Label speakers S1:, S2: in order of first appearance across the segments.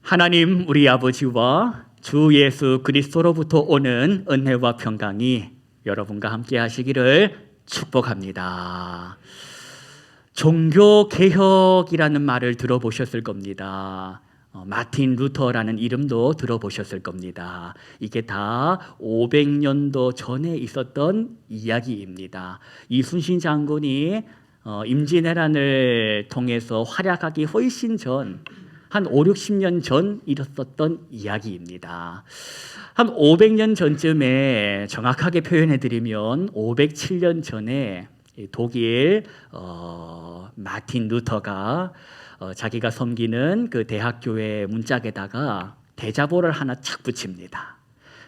S1: 하나님 우리 아버지와 주 예수 그리스도로부터 오는 은혜와 평강이 여러분과 함께 하시기를 축복합니다. 종교개혁이라는 말을 들어보셨을 겁니다. 마틴 루터라는 이름도 들어보셨을 겁니다. 이게 다 500년도 전에 있었던 이야기입니다. 이순신 장군이 임진왜란을 통해서 활약하기 훨씬 전, 한 5, 60년 전 있었던 이야기입니다. 한 500년 전쯤에 정확하게 표현해드리면 507년 전에 독일 마틴 루터가 자기가 섬기는 그 대학교의 문짝에다가 대자보를 하나 착 붙입니다.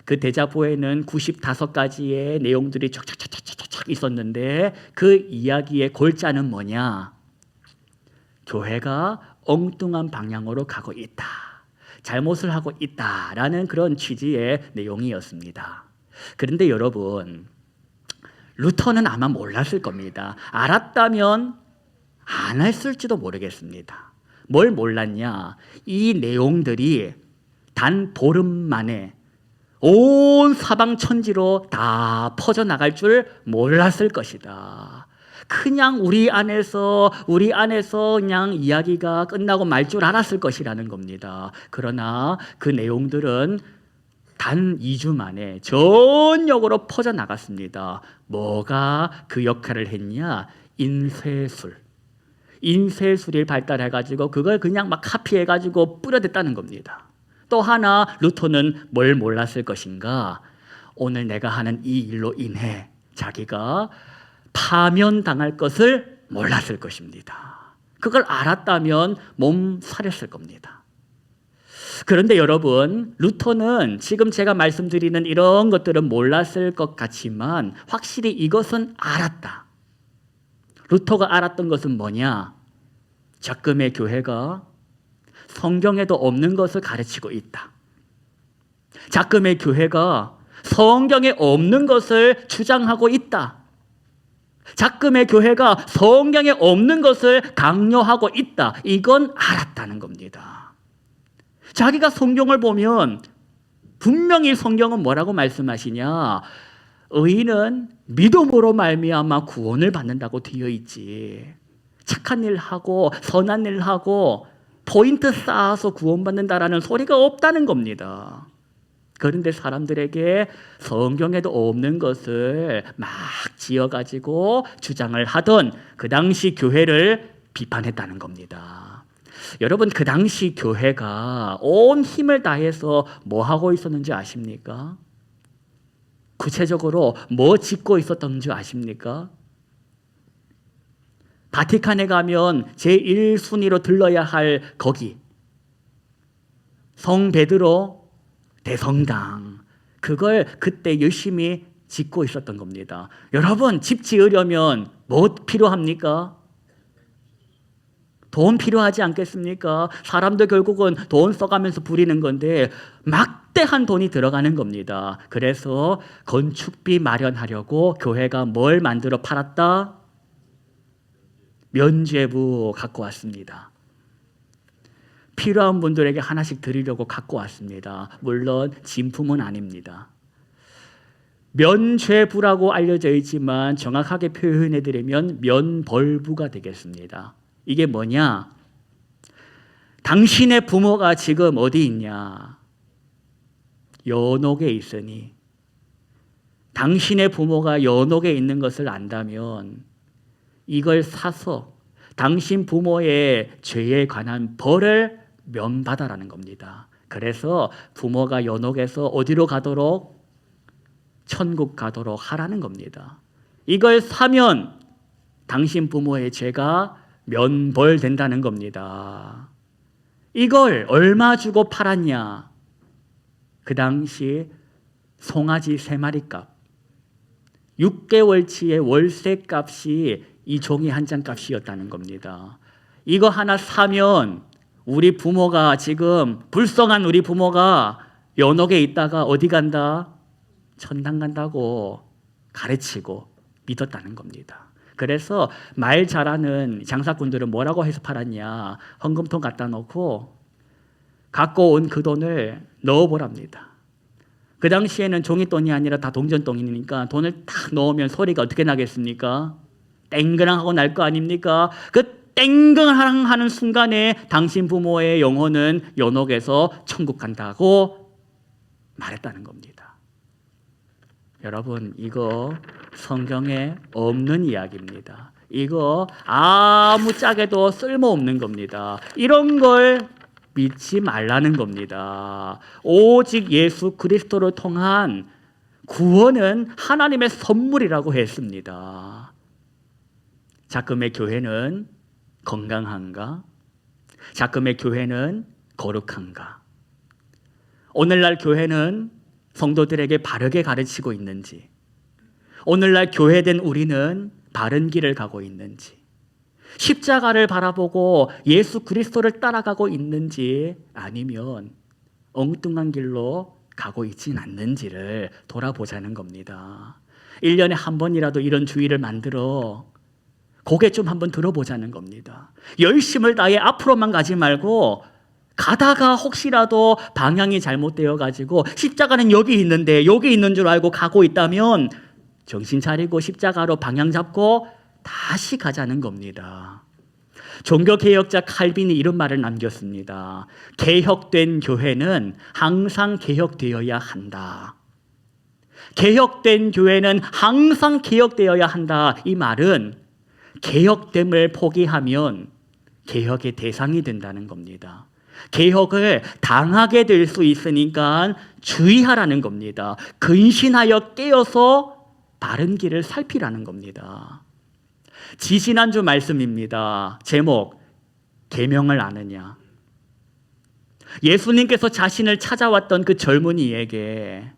S1: 그 대자보에는 95가지의 내용들이 쫙쫙쫙쫙쫙 있었는데 그 이야기의 골자는 뭐냐? 교회가 엉뚱한 방향으로 가고 있다. 잘못을 하고 있다라는 그런 취지의 내용이었습니다. 그런데 여러분, 루터는 아마 몰랐을 겁니다. 알았다면 안 했을지도 모르겠습니다. 뭘 몰랐냐? 이 내용들이 단 보름 만에 온 사방 천지로 다 퍼져나갈 줄 몰랐을 것이다. 그냥 우리 안에서 그냥 이야기가 끝나고 말 줄 알았을 것이라는 겁니다. 그러나 그 내용들은 단 2주 만에 전역으로 퍼져나갔습니다. 뭐가 그 역할을 했냐? 인쇄술이 발달해가지고 그걸 그냥 막 카피해가지고 뿌려댔다는 겁니다. 또 하나 루터는 뭘 몰랐을 것인가? 오늘 내가 하는 이 일로 인해 자기가 파면당할 것을 몰랐을 것입니다. 그걸 알았다면 몸살했을 겁니다. 그런데 여러분, 루터는 지금 제가 말씀드리는 이런 것들은 몰랐을 것 같지만 확실히 이것은 알았다. 루터가 알았던 것은 뭐냐? 적금의 교회가 성경에도 없는 것을 가르치고 있다. 적금의 교회가 성경에 없는 것을 주장하고 있다. 적금의 교회가 성경에 없는 것을 강요하고 있다. 이건 알았다는 겁니다. 자기가 성경을 보면 분명히 성경은 뭐라고 말씀하시냐? 의인은 믿음으로 말미암아 구원을 받는다고 되어 있지. 착한 일 하고 선한 일 하고 포인트 쌓아서 구원받는다라는 소리가 없다는 겁니다. 그런데 사람들에게 성경에도 없는 것을 막 지어가지고 주장을 하던 그 당시 교회를 비판했다는 겁니다. 여러분, 그 당시 교회가 온 힘을 다해서 뭐 하고 있었는지 아십니까? 구체적으로 뭐 짓고 있었던 줄 아십니까? 바티칸에 가면 제1순위로 들러야 할 거기, 성 베드로 대성당, 그걸 그때 열심히 짓고 있었던 겁니다. 여러분, 집 지으려면 뭐 필요합니까? 돈 필요하지 않겠습니까? 사람도 결국은 돈 써가면서 부리는 건데 막대한 돈이 들어가는 겁니다. 그래서 건축비 마련하려고 교회가 뭘 만들어 팔았다? 면죄부 갖고 왔습니다. 필요한 분들에게 하나씩 드리려고 갖고 왔습니다. 물론 진품은 아닙니다. 면죄부라고 알려져 있지만 정확하게 표현해드리면 면벌부가 되겠습니다. 이게 뭐냐? 당신의 부모가 지금 어디 있냐? 연옥에 있으니 당신의 부모가 연옥에 있는 것을 안다면 이걸 사서 당신 부모의 죄에 관한 벌을 면받아라는 겁니다. 그래서 부모가 연옥에서 어디로 가도록? 천국 가도록 하라는 겁니다. 이걸 사면 당신 부모의 죄가 면벌된다는 겁니다. 이걸 얼마 주고 팔았냐? 그 당시 송아지 3마리 값, 6개월치의 월세 값이 이 종이 한 장 값이었다는 겁니다. 이거 하나 사면 우리 부모가 지금 불쌍한 우리 부모가 연옥에 있다가 어디 간다? 천당 간다고 가르치고 믿었다는 겁니다. 그래서 말 잘하는 장사꾼들은 뭐라고 해서 팔았냐? 헌금통 갖다 놓고 갖고 온 그 돈을 넣어보랍니다. 그 당시에는 종이돈이 아니라 다 동전돈이니까 돈을 탁 넣으면 소리가 어떻게 나겠습니까? 땡그랑하고 날 거 아닙니까? 그 땡그랑하는 순간에 당신 부모의 영혼은 연옥에서 천국 간다고 말했다는 겁니다. 여러분, 이거 성경에 없는 이야기입니다. 이거 아무짝에도 쓸모없는 겁니다. 이런 걸 믿지 말라는 겁니다. 오직 예수 그리스도를 통한 구원은 하나님의 선물이라고 했습니다. 자금의 교회는 건강한가? 자금의 교회는 거룩한가? 오늘날 교회는 성도들에게 바르게 가르치고 있는지, 오늘날 교회된 우리는 바른 길을 가고 있는지, 십자가를 바라보고 예수 그리스도를 따라가고 있는지, 아니면 엉뚱한 길로 가고 있진 않는지를 돌아보자는 겁니다. 1년에 한 번이라도 이런 주의를 만들어 고개 좀 한번 들어보자는 겁니다. 열심을 다해 앞으로만 가지 말고 가다가 혹시라도 방향이 잘못되어 가지고 십자가는 여기 있는데 여기 있는 줄 알고 가고 있다면 정신 차리고 십자가로 방향 잡고 다시 가자는 겁니다. 종교개혁자 칼빈이 이런 말을 남겼습니다. 개혁된 교회는 항상 개혁되어야 한다. 개혁된 교회는 항상 개혁되어야 한다. 이 말은 개혁됨을 포기하면 개혁의 대상이 된다는 겁니다. 개혁을 당하게 될 수 있으니까 주의하라는 겁니다. 근신하여 깨어서 바른 길을 살피라는 겁니다. 지지난주 말씀입니다. 제목, 계명을 아느냐. 예수님께서 자신을 찾아왔던 그 젊은이에게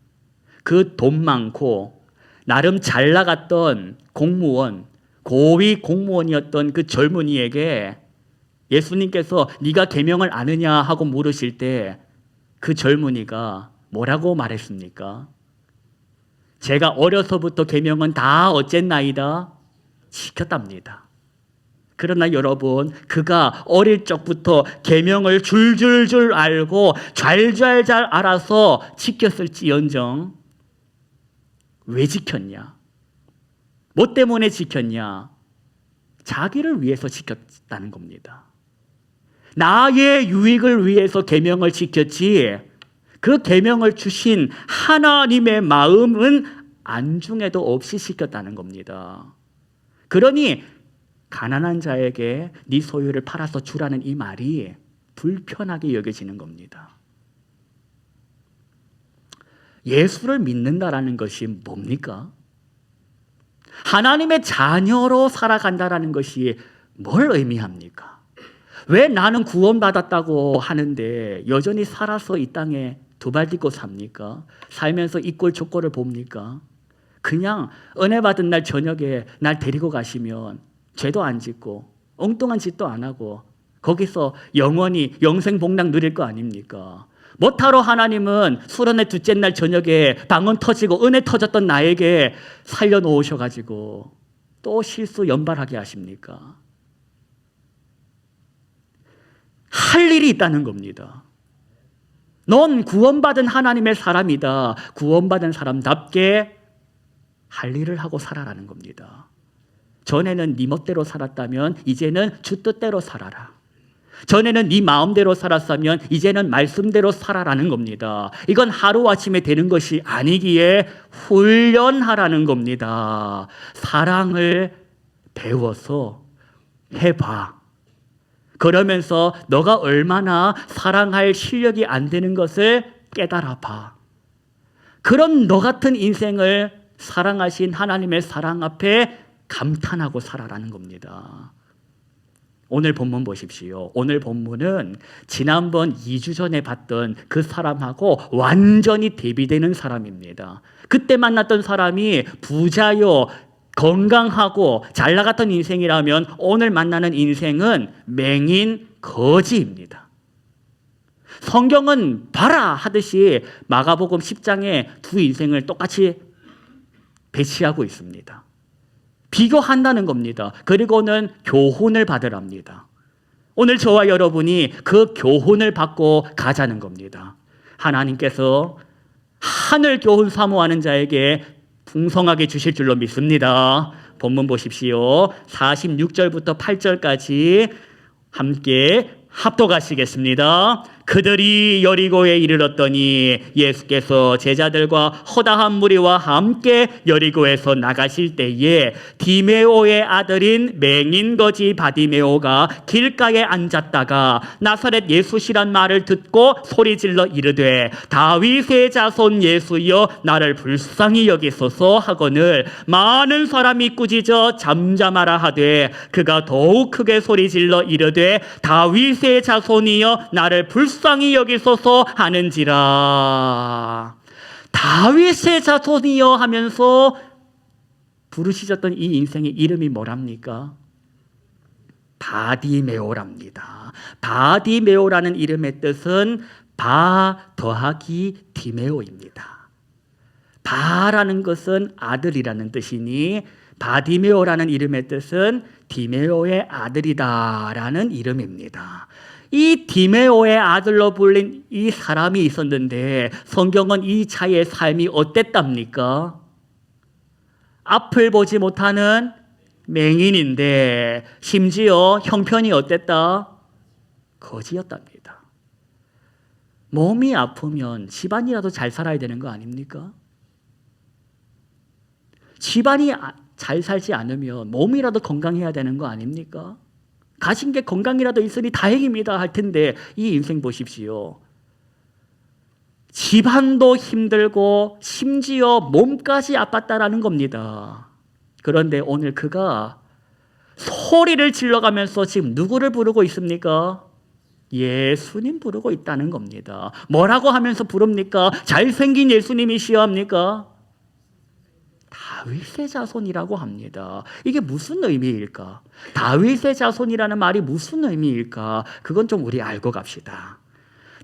S1: 그 돈 많고 나름 잘 나갔던 공무원, 고위 공무원이었던 그 젊은이에게 예수님께서 네가 계명을 아느냐 하고 물으실 때 그 젊은이가 뭐라고 말했습니까? 제가 어려서부터 계명은 다 어쨌나이다? 지켰답니다. 그러나 여러분, 그가 어릴 적부터 계명을 줄줄줄 알고 잘잘잘 알아서 지켰을지언정 왜 지켰냐? 뭐 때문에 지켰냐? 자기를 위해서 지켰다는 겁니다. 나의 유익을 위해서 계명을 지켰지 그 계명을 주신 하나님의 마음은 안중에도 없이 지켰다는 겁니다. 그러니 가난한 자에게 네 소유를 팔아서 주라는 이 말이 불편하게 여겨지는 겁니다. 예수를 믿는다라는 것이 뭡니까? 하나님의 자녀로 살아간다라는 것이 뭘 의미합니까? 왜 나는 구원받았다고 하는데 여전히 살아서 이 땅에 두 발 딛고 삽니까? 살면서 이 꼴 저 꼴을 봅니까? 그냥 은혜 받은 날 저녁에 날 데리고 가시면 죄도 안 짓고 엉뚱한 짓도 안 하고 거기서 영원히 영생복락 누릴 거 아닙니까? 못하러 하나님은 수련회 둘째 날 저녁에 방언 터지고 은혜 터졌던 나에게 살려놓으셔가지고 또 실수 연발하게 하십니까? 할 일이 있다는 겁니다. 넌 구원받은 하나님의 사람이다. 구원받은 사람답게 할 일을 하고 살아라는 겁니다. 전에는 네 멋대로 살았다면 이제는 주 뜻대로 살아라. 전에는 네 마음대로 살았다면 이제는 말씀대로 살아라는 겁니다. 이건 하루아침에 되는 것이 아니기에 훈련하라는 겁니다. 사랑을 배워서 해봐. 그러면서 너가 얼마나 사랑할 실력이 안 되는 것을 깨달아 봐. 그런 너 같은 인생을 사랑하신 하나님의 사랑 앞에 감탄하고 살아라는 겁니다. 오늘 본문 보십시오. 오늘 본문은 지난번 2주 전에 봤던 그 사람하고 완전히 대비되는 사람입니다. 그때 만났던 사람이 부자요, 건강하고 잘 나갔던 인생이라면 오늘 만나는 인생은 맹인 거지입니다. 성경은 봐라 하듯이 마가복음 10장에 두 인생을 똑같이 배치하고 있습니다. 비교한다는 겁니다. 그리고는 교훈을 받으랍니다. 오늘 저와 여러분이 그 교훈을 받고 가자는 겁니다. 하나님께서 하늘 교훈 사모하는 자에게 풍성하게 주실 줄로 믿습니다. 본문 보십시오. 46절부터 8절까지 함께 합독하시겠습니다. 그들이 여리고에 이르렀더니 예수께서 제자들과 허다한 무리와 함께 여리고에서 나가실 때에 디메오의 아들인 맹인거지 바디메오가 길가에 앉았다가 나사렛 예수시란 말을 듣고 소리질러 이르되 다윗의 자손 예수여 나를 불쌍히 여기소서 하거늘 많은 사람이 꾸짖어 잠잠하라 하되 그가 더욱 크게 소리질러 이르되 다윗의 자손이여 나를 불쌍히 여기소서 하는지라. 다윗의 자손이여 하면서 부르시셨던 이 인생의 이름이 뭐랍니까? 바디메오랍니다. 바디메오라는 이름의 뜻은 바 더하기 디메오입니다. 바라는 것은 아들이라는 뜻이니 바디메오라는 이름의 뜻은 디메오의 아들이다라는 이름입니다. 이 디메오의 아들로 불린 이 사람이 있었는데 성경은 이 자의 삶이 어땠답니까? 앞을 보지 못하는 맹인인데 심지어 형편이 어땠다? 거지였답니다. 몸이 아프면 집안이라도 잘 살아야 되는 거 아닙니까? 집안이 잘 살지 않으면 몸이라도 건강해야 되는 거 아닙니까? 가진 게 건강이라도 있으니 다행입니다 할 텐데 이 인생 보십시오. 집안도 힘들고 심지어 몸까지 아팠다라는 겁니다. 그런데 오늘 그가 소리를 질러가면서 지금 누구를 부르고 있습니까? 예수님 부르고 있다는 겁니다. 뭐라고 하면서 부릅니까? 잘생긴 예수님이시여 합니까? 다윗의 자손이라고 합니다. 이게 무슨 의미일까? 다윗의 자손이라는 말이 무슨 의미일까? 그건 좀 우리 알고 갑시다.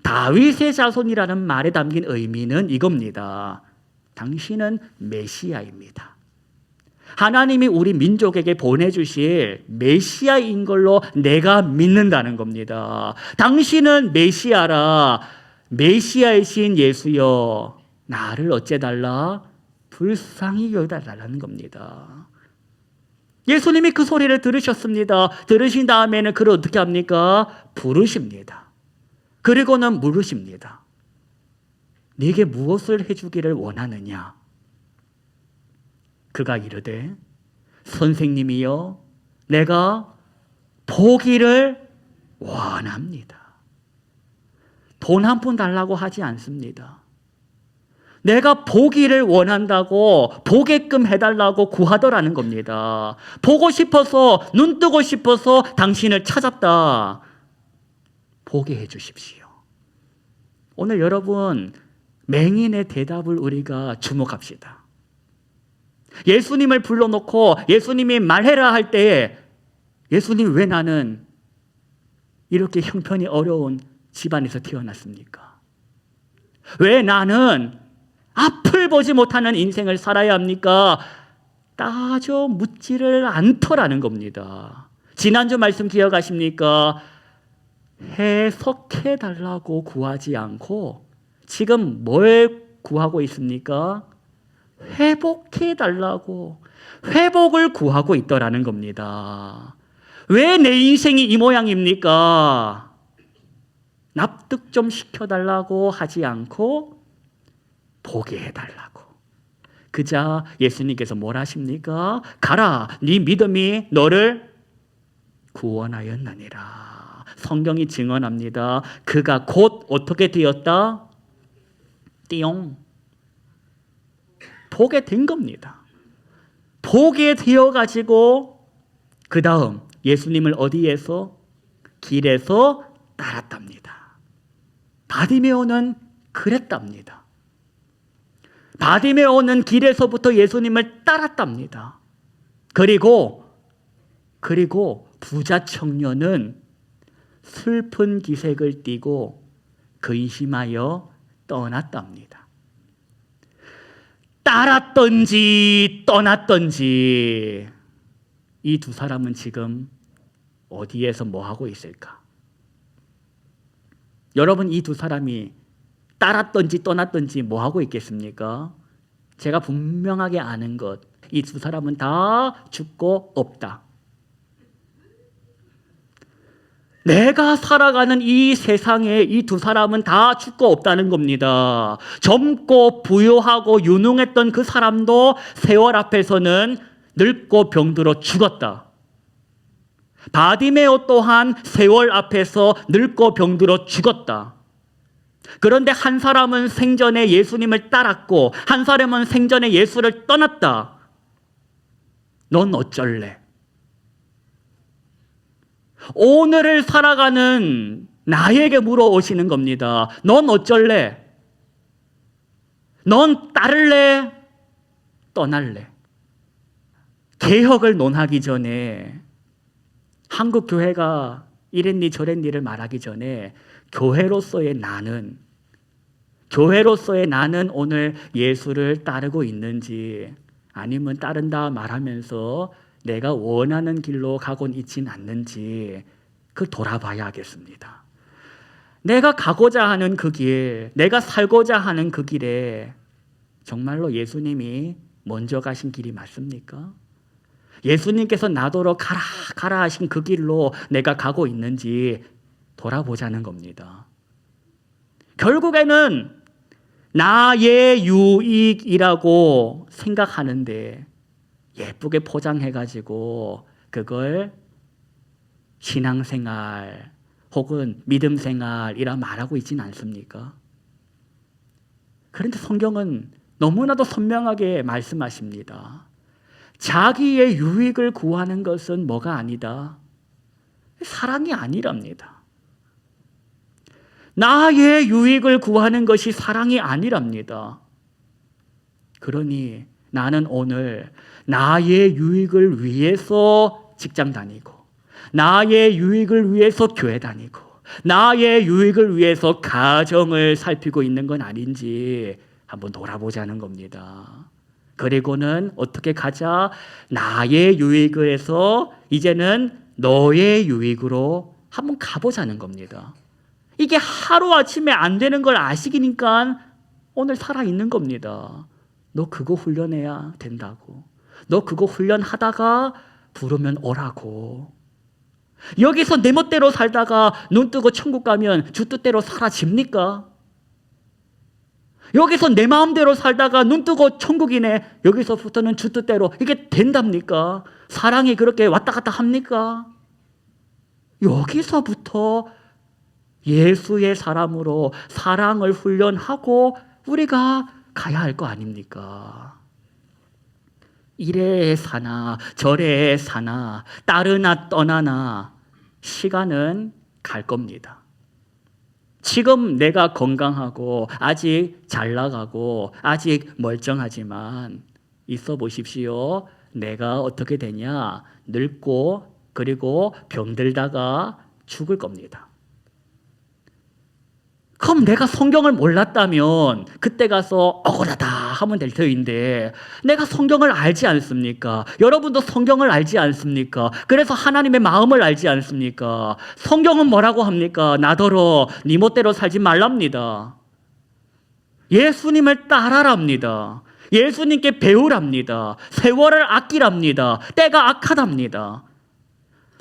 S1: 다윗의 자손이라는 말에 담긴 의미는 이겁니다. 당신은 메시아입니다. 하나님이 우리 민족에게 보내주실 메시아인 걸로 내가 믿는다는 겁니다. 당신은 메시아라. 메시아이신 예수여 나를 어째달라? 불쌍히 여겨달라는 겁니다. 예수님이 그 소리를 들으셨습니다. 들으신 다음에는 그를 어떻게 합니까? 부르십니다. 그리고는 물으십니다. 네게 무엇을 해주기를 원하느냐? 그가 이르되 선생님이여 내가 보기를 원합니다. 돈 한 푼 달라고 하지 않습니다. 내가 보기를 원한다고 보게끔 해달라고 구하더라는 겁니다. 보고 싶어서 눈 뜨고 싶어서 당신을 찾았다. 보게 해주십시오. 오늘 여러분 맹인의 대답을 우리가 주목합시다. 예수님을 불러놓고 예수님이 말해라 할 때에 예수님 왜 나는 이렇게 형편이 어려운 집안에서 태어났습니까? 왜 나는 앞을 보지 못하는 인생을 살아야 합니까? 따져 묻지를 않더라는 겁니다. 지난주 말씀 기억하십니까? 해석해 달라고 구하지 않고 지금 뭘 구하고 있습니까? 회복해 달라고 회복을 구하고 있더라는 겁니다. 왜 내 인생이 이 모양입니까? 납득 좀 시켜달라고 하지 않고 보게 해달라고. 그자 예수님께서 뭘 하십니까? 가라, 네 믿음이 너를 구원하였느니라. 성경이 증언합니다. 그가 곧 어떻게 되었다? 띠용. 보게 된 겁니다. 보게 되어가지고 그 다음 예수님을 어디에서? 길에서 따랐답니다. 바디메오는 그랬답니다. 바디메오는 길에서부터 예수님을 따랐답니다. 그리고 부자 청년은 슬픈 기색을 띠고 근심하여 떠났답니다. 따랐던지 떠났던지 이 두 사람은 지금 어디에서 뭐 하고 있을까? 여러분 이 두 사람이 따랐든지 떠났든지 뭐 하고 있겠습니까? 제가 분명하게 아는 것, 이 두 사람은 다 죽고 없다. 내가 살아가는 이 세상에 이 두 사람은 다 죽고 없다는 겁니다. 젊고 부유하고 유능했던 그 사람도 세월 앞에서는 늙고 병들어 죽었다. 바디메오 또한 세월 앞에서 늙고 병들어 죽었다. 그런데 한 사람은 생전에 예수님을 따랐고 한 사람은 생전에 예수를 떠났다. 넌 어쩔래? 오늘을 살아가는 나에게 물어오시는 겁니다. 넌 어쩔래? 넌 따를래? 떠날래? 개혁을 논하기 전에 한국 교회가 이랬니 저랬니를 말하기 전에 교회로서의 나는 오늘 예수를 따르고 있는지 아니면 따른다 말하면서 내가 원하는 길로 가곤 있진 않는지 그걸 돌아봐야 하겠습니다. 내가 가고자 하는 그 길, 내가 살고자 하는 그 길에 정말로 예수님이 먼저 가신 길이 맞습니까? 예수님께서 나더러 가라 하신 그 길로 내가 가고 있는지 돌아보자는 겁니다. 결국에는 나의 유익이라고 생각하는데 예쁘게 포장해가지고 그걸 신앙생활 혹은 믿음생활이라 말하고 있지는 않습니까? 그런데 성경은 너무나도 선명하게 말씀하십니다. 자기의 유익을 구하는 것은 뭐가 아니다? 사랑이 아니랍니다. 나의 유익을 구하는 것이 사랑이 아니랍니다. 그러니 나는 오늘 나의 유익을 위해서 직장 다니고 나의 유익을 위해서 교회 다니고 나의 유익을 위해서 가정을 살피고 있는 건 아닌지 한번 돌아보자는 겁니다. 그리고는 어떻게 가자? 나의 유익을 해서 이제는 너의 유익으로 한번 가보자는 겁니다. 이게 하루아침에 안 되는 걸 아시니까 오늘 살아있는 겁니다. 너 그거 훈련해야 된다고. 너 그거 훈련하다가 부르면 오라고. 여기서 내 멋대로 살다가 눈 뜨고 천국 가면 주 뜻대로 사라집니까? 여기서 내 마음대로 살다가 눈 뜨고 천국이네. 여기서부터는 주 뜻대로 이게 된답니까? 사랑이 그렇게 왔다 갔다 합니까? 여기서부터 예수의 사람으로 사랑을 훈련하고 우리가 가야 할 거 아닙니까? 이래 사나 저래 사나 따르나 떠나나 시간은 갈 겁니다. 지금 내가 건강하고 아직 잘 나가고 아직 멀쩡하지만 있어 보십시오. 내가 어떻게 되냐? 늙고 그리고 병들다가 죽을 겁니다. 그럼 내가 성경을 몰랐다면 그때 가서 억울하다 하면 될 터인데 내가 성경을 알지 않습니까? 여러분도 성경을 알지 않습니까? 그래서 하나님의 마음을 알지 않습니까? 성경은 뭐라고 합니까? 나더러 네 멋대로 살지 말랍니다. 예수님을 따라랍니다. 예수님께 배우랍니다. 세월을 아끼랍니다. 때가 악하답니다.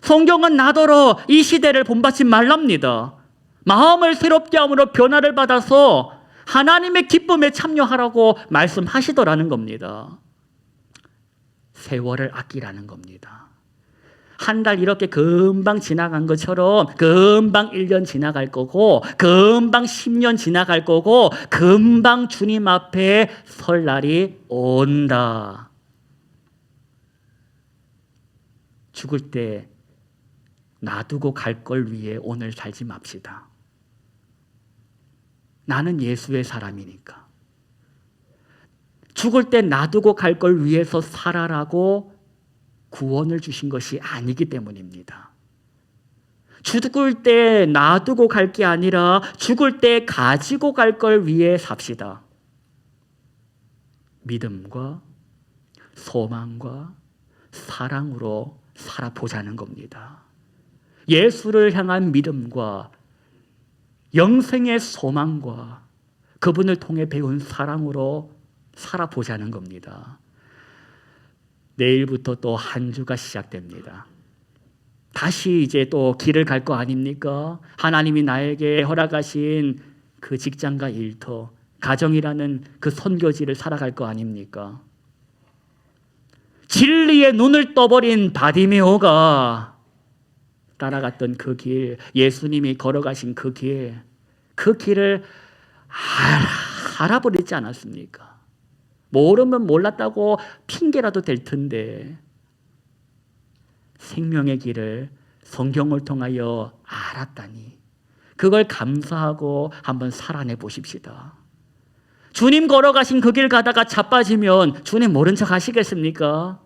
S1: 성경은 나더러 이 시대를 본받지 말랍니다. 마음을 새롭게 함으로 변화를 받아서 하나님의 기쁨에 참여하라고 말씀하시더라는 겁니다. 세월을 아끼라는 겁니다. 한 달 이렇게 금방 지나간 것처럼 금방 1년 지나갈 거고 금방 10년 지나갈 거고 금방 주님 앞에 설 날이 온다. 죽을 때 놔두고 갈 걸 위해 오늘 살지 맙시다. 나는 예수의 사람이니까. 죽을 때 놔두고 갈 걸 위해서 살아라고 구원을 주신 것이 아니기 때문입니다. 죽을 때 놔두고 갈 게 아니라 죽을 때 가지고 갈 걸 위해 삽시다. 믿음과 소망과 사랑으로 살아보자는 겁니다. 예수를 향한 믿음과 영생의 소망과 그분을 통해 배운 사랑으로 살아보자는 겁니다. 내일부터 또 한 주가 시작됩니다. 다시 이제 또 길을 갈 거 아닙니까? 하나님이 나에게 허락하신 그 직장과 일터, 가정이라는 그 선교지를 살아갈 거 아닙니까? 진리의 눈을 떠버린 바디메오가 따라갔던 그 길, 예수님이 걸어가신 그 길을 알아버리지 않았습니까? 모르면 몰랐다고 핑계라도 될 텐데 생명의 길을 성경을 통하여 알았다니 그걸 감사하고 한번 살아내 보십시다. 주님 걸어가신 그 길 가다가 자빠지면 주님 모른 척 하시겠습니까?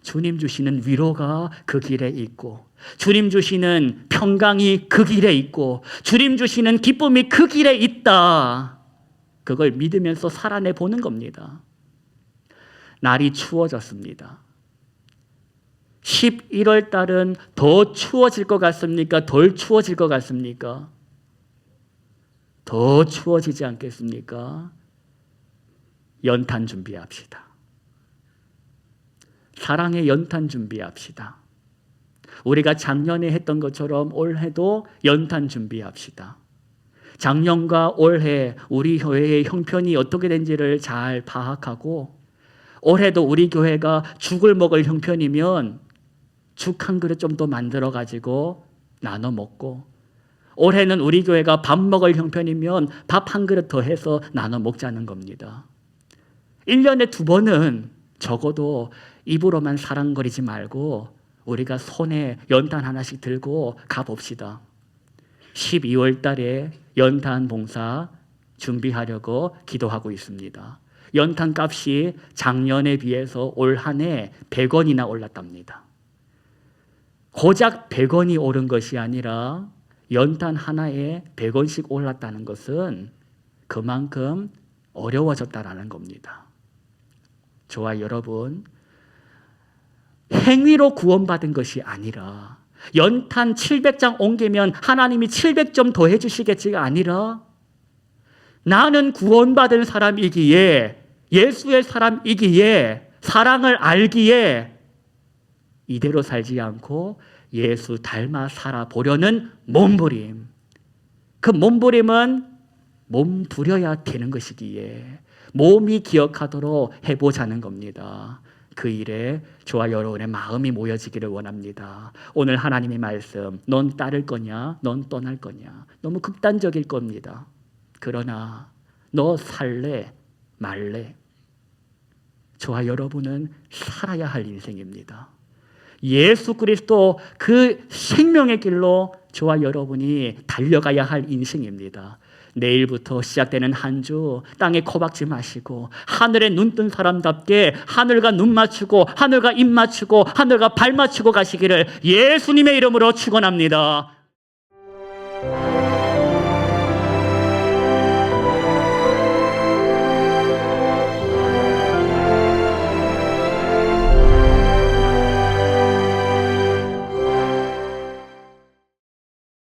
S1: 주님 주시는 위로가 그 길에 있고 주님 주시는 평강이 그 길에 있고 주님 주시는 기쁨이 그 길에 있다. 그걸 믿으면서 살아내 보는 겁니다. 날이 추워졌습니다. 11월 달은 더 추워질 것 같습니까? 덜 추워질 것 같습니까? 더 추워지지 않겠습니까? 연탄 준비합시다. 사랑의 연탄 준비합시다. 우리가 작년에 했던 것처럼 올해도 연탄 준비합시다. 작년과 올해 우리 교회의 형편이 어떻게 된지를 잘 파악하고 올해도 우리 교회가 죽을 먹을 형편이면 죽 한 그릇 좀 더 만들어 가지고 나눠 먹고 올해는 우리 교회가 밥 먹을 형편이면 밥 한 그릇 더 해서 나눠 먹자는 겁니다. 1년에 2번은 적어도 입으로만 사랑거리지 말고 우리가 손에 연탄 하나씩 들고 가봅시다. 12월 달에 연탄 봉사 준비하려고 기도하고 있습니다. 연탄 값이 작년에 비해서 올 한 해 100원이나 올랐답니다. 고작 100원이 오른 것이 아니라 연탄 하나에 100원씩 올랐다는 것은 그만큼 어려워졌다라는 겁니다. 저와 여러분, 행위로 구원받은 것이 아니라 연탄 700장 옮기면 하나님이 700점 더해 주시겠지가 아니라 나는 구원받은 사람이기에 예수의 사람이기에 사랑을 알기에 이대로 살지 않고 예수 닮아 살아보려는 몸부림. 그 몸부림은 몸부려야 되는 것이기에 몸이 기억하도록 해보자는 겁니다. 그 일에 저와 여러분의 마음이 모여지기를 원합니다. 오늘 하나님의 말씀, 넌 따를 거냐? 넌 떠날 거냐? 너무 극단적일 겁니다. 그러나 너 살래? 말래? 저와 여러분은 살아야 할 인생입니다. 예수 그리스도 그 생명의 길로 저와 여러분이 달려가야 할 인생입니다. 내일부터 시작되는 한 주 땅에 코박지 마시고 하늘에 눈뜬 사람답게 하늘과 눈 맞추고 하늘과 입 맞추고 하늘과 발 맞추고 가시기를 예수님의 이름으로 축원합니다.